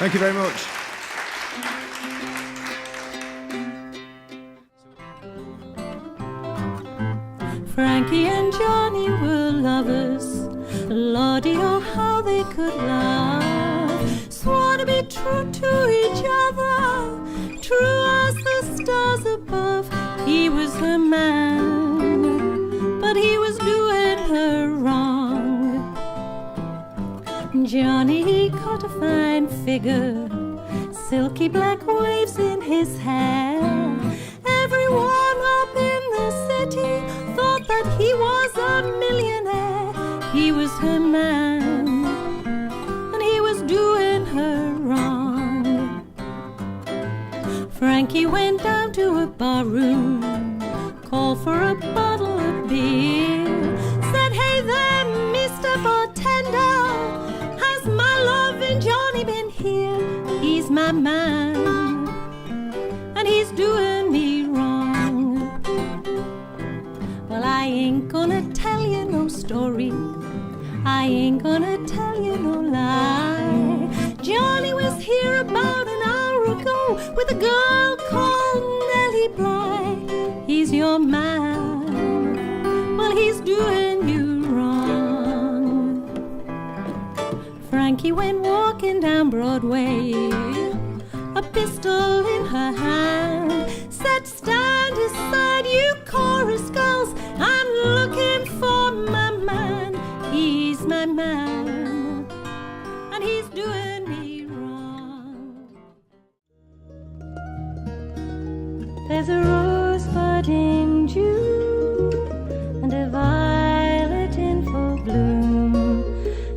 Thank you very much. Frankie and Johnny were lovers. Lordy, oh how they could laugh. Swore to be true to each other, true as the stars above. He was her man, but he was doing her wrong. Johnny, he caught a fine figure, silky black waves in his hair. Everyone up in the city thought that he was a millionaire. He was her man, and he was doing her wrong. Frankie went down to a bar room, called for a bottle of beer. Said, hey there, Mr. Bartender, has my loving Johnny been here? He's my man, and he's doing me wrong. Well, I ain't gonna tell you no story, I ain't gonna tell you no lie. Johnny was here about an hour ago with a girl called Nellie Bly. He's your man, well, he's doing you wrong. Frankie went walking down Broadway, a pistol in her hand. Said, stand aside, you chorus girls, I'm looking for my man. He's my man, and he's doing me wrong. There's a rosebud in June, and a violet in full bloom,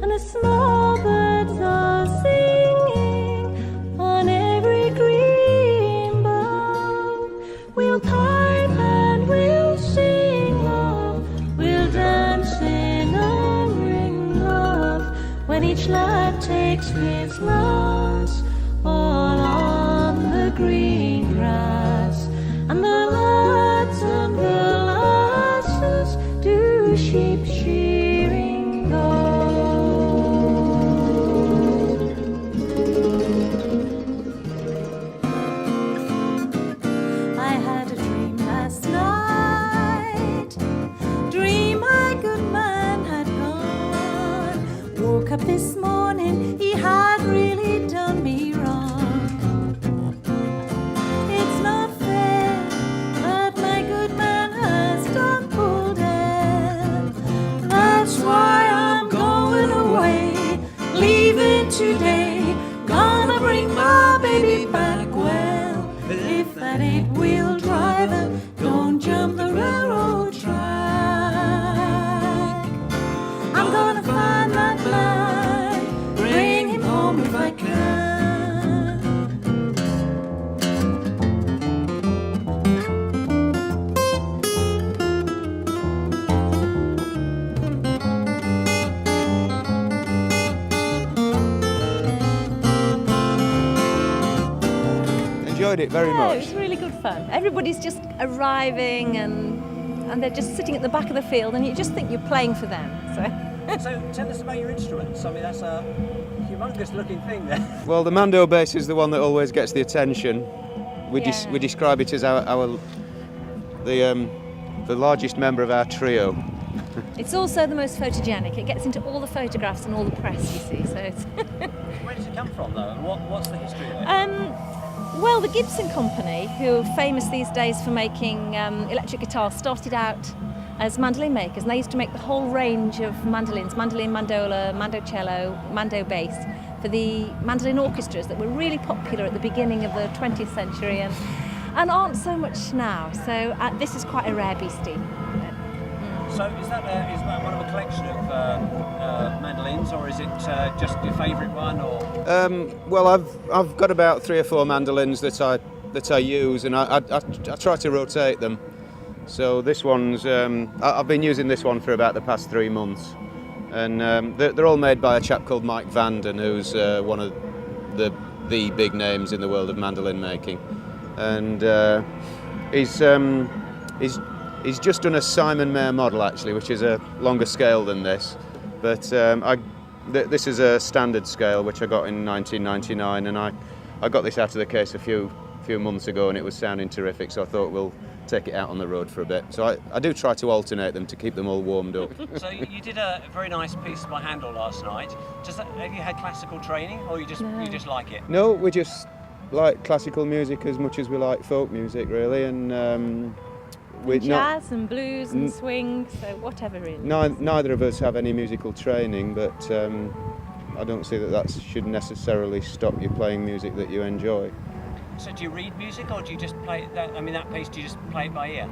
and the small birds are singing on every green bough. We'll pipe and we'll sing, love, we'll dance in a ring, love, when each lad takes his last, all on the green grass. And the lads and the lasses do sheep shearing go. I had a dream last night, dream my good man had gone. Woke up this morning, he had really done me wrong. It's not fair that my good man has done pulled dead. That's why I'm going away, leaving today. Gonna bring my baby back. Well, if that eight-wheel driver don't jump the railroad track, I'm gonna find that man, bring him home if I can. Enjoyed it very Yeah, much. it was really good fun. Everybody's just arriving and they're just sitting at the back of the field, and you just think you're playing for them. So tell us about your instruments. I mean, that's a humongous looking thing there. Well, the mando bass is the one that always gets the attention. We Yeah. we describe it as the largest member of our trio. It's also the most photogenic. It gets into all the photographs and all the press, you see. So it's Where does it come from, though, and what's the history of it? well, the Gibson Company, who are famous these days for making electric guitars, started out as mandolin makers, and they used to make the whole range of mandolins: mandolin, mandola, mandocello, mando bass, for the mandolin orchestras that were really popular at the beginning of the 20th century and aren't so much now. So this is quite a rare beastie. So is that one of a collection of mandolins, or is it just your favourite one? Or Well, I've got about 3 or 4 mandolins that I use, and I try to rotate them. So this one's I've been using this one for about the past 3 months, and they're all made by a chap called Mike Vanden, who's one of the big names in the world of mandolin making, and he's just done a Simon Mayer model actually, which is a longer scale than this, but This is a standard scale which I got in 1999, and I got this out of the case a few months ago, and it was sounding terrific, so I thought we'll take it out on the road for a bit. So I do try to alternate them to keep them all warmed up. So you did a very nice piece by Handel last night. Have you had classical training, or you just like it? No, we just like classical music as much as we like folk music, really, and Jazz and blues and swing, so whatever it is. Neither of us have any musical training, but I don't see that should necessarily stop you playing music that you enjoy. So do you read music, or do you just play that? I mean, that piece, do you just play it by ear?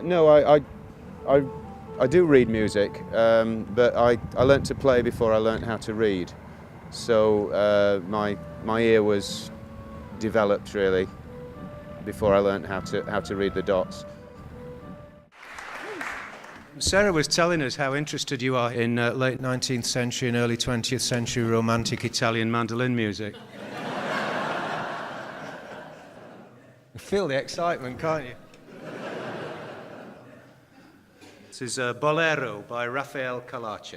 No, I do read music, but I learnt to play before I learnt how to read. So my ear was developed really before I learnt how to read the dots. Sarah was telling us how interested you are in late 19th century and early 20th century romantic Italian mandolin music. You feel the excitement, can't you? This is Bolero by Raphael Calace.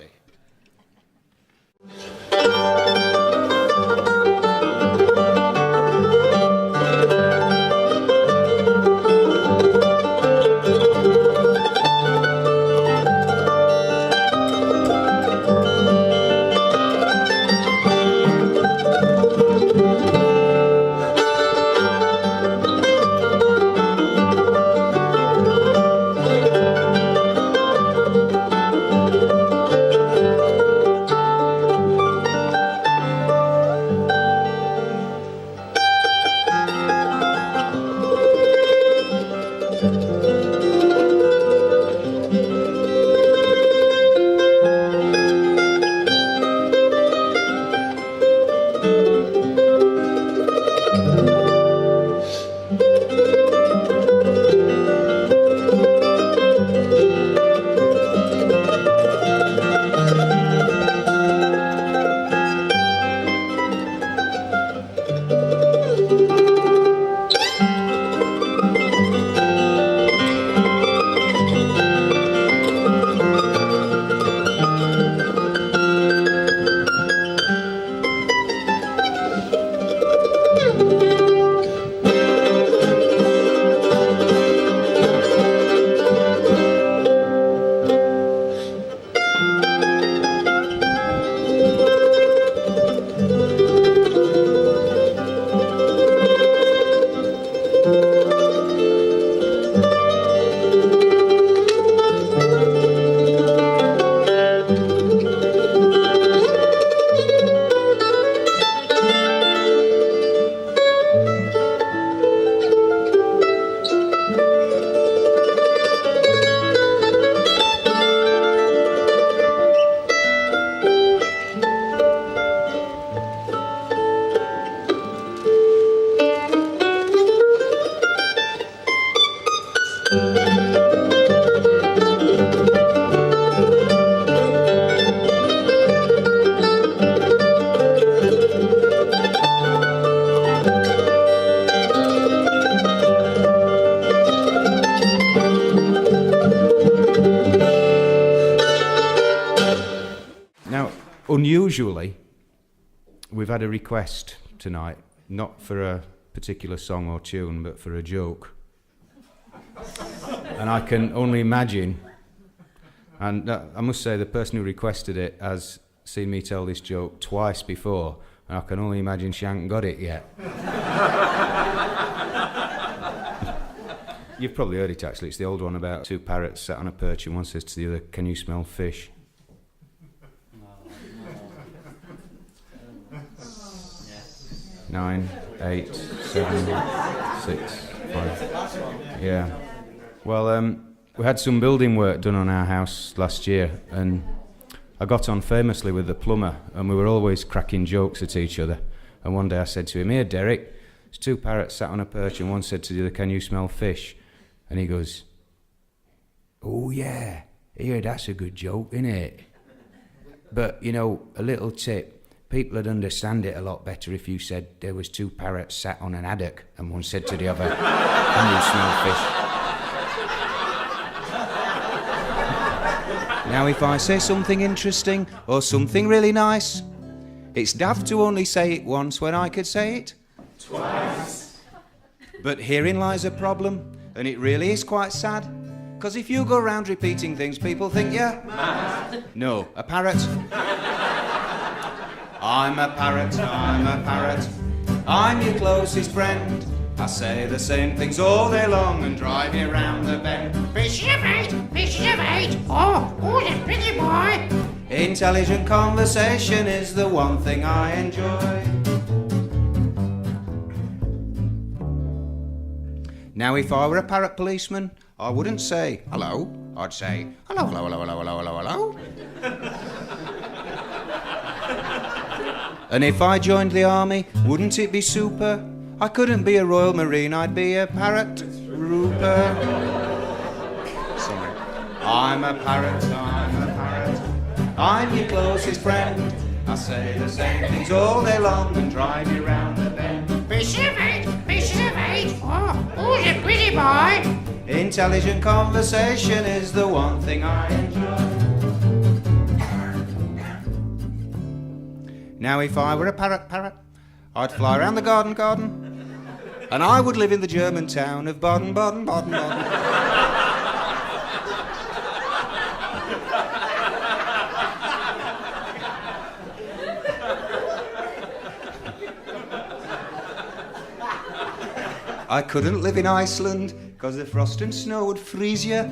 Unusually, we've had a request tonight, not for a particular song or tune, but for a joke. And I can only imagine, and I must say the person who requested it has seen me tell this joke twice before, and I can only imagine she hasn't got it yet. You've probably heard it actually, it's the old one about two parrots sat on a perch and one says to the other, "Can you smell fish?" 9, 8, 7, 6, 5. Yeah. Well, we had some building work done on our house last year, and I got on famously with the plumber, and we were always cracking jokes at each other. And one day I said to him, "Here, Derek, there's two parrots sat on a perch, and one said to the other, 'Can you smell fish?' And he goes, 'Oh yeah, here, that's a good joke, innit? But, you know, a little tip, people would understand it a lot better if you said there was two parrots sat on an haddock and one said to the other, 'Can you smell fish?'" Now if I say something interesting or something really nice, it's daft to only say it once when I could say it twice. But herein lies a problem, and it really is quite sad, because if you go round repeating things, people think you're mad. No, a parrot. I'm a parrot, I'm a parrot, I'm your closest friend. I say the same things all day long and drive you round the bend. Fishes of eight, oh, who's a pretty boy? Intelligent conversation is the one thing I enjoy. Now if I were a parrot policeman, I wouldn't say hello, I'd say hello, hello, hello, hello, hello, hello, hello. And if I joined the army, wouldn't it be super? I couldn't be a Royal Marine, I'd be a parrot rooper. Sorry. I'm a parrot, I'm a parrot, I'm your closest friend. I say the same things all day long and drive you round the bend. Fishes of eight, oh, who's a pretty boy? Intelligent conversation is the one thing I enjoy. Now if I were a parrot, I'd fly around the garden, and I would live in the German town of Baden. I couldn't live in Iceland, because the frost and snow would freeze you.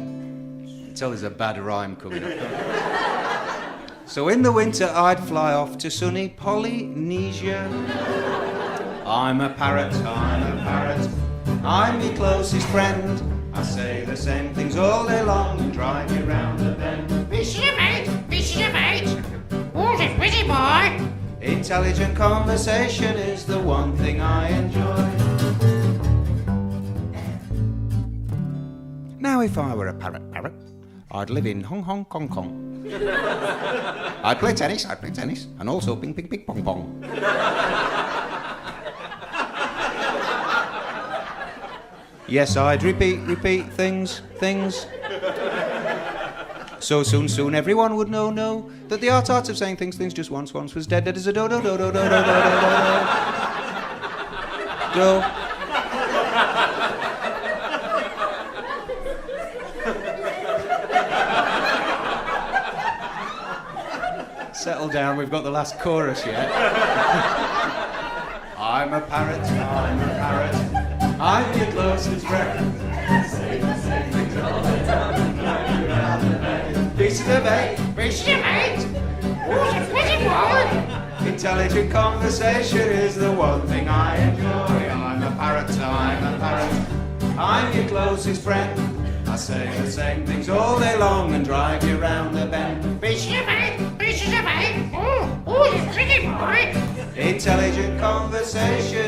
Tell there's a bad rhyme coming up. So in the winter I'd fly off to sunny Polynesia. I'm a parrot, I'm a parrot, I'm your closest friend. I say the same things all day long and drive you round the bend. Fishes of eight, who's a pretty boy? Intelligent conversation is the one thing I enjoy. Now if I were a parrot, I'd live in Hong Kong. I'd play tennis, and also ping pong pong. Yes, I'd repeat things. So soon everyone would know that the art of saying things just once was dead as a do. Settle down, we've got the last chorus yet. I'm a parrot, I'm your closest friend. Say the same things all the time and drive you round the bend. Fishes of eight, who's a pretty boy? Intelligent conversation is the one thing I enjoy. I'm a parrot, I'm your closest friend. I say the same things all day long and drive you round the bend. Fishes of eight, oh, who's a pretty boy? Intelligent conversation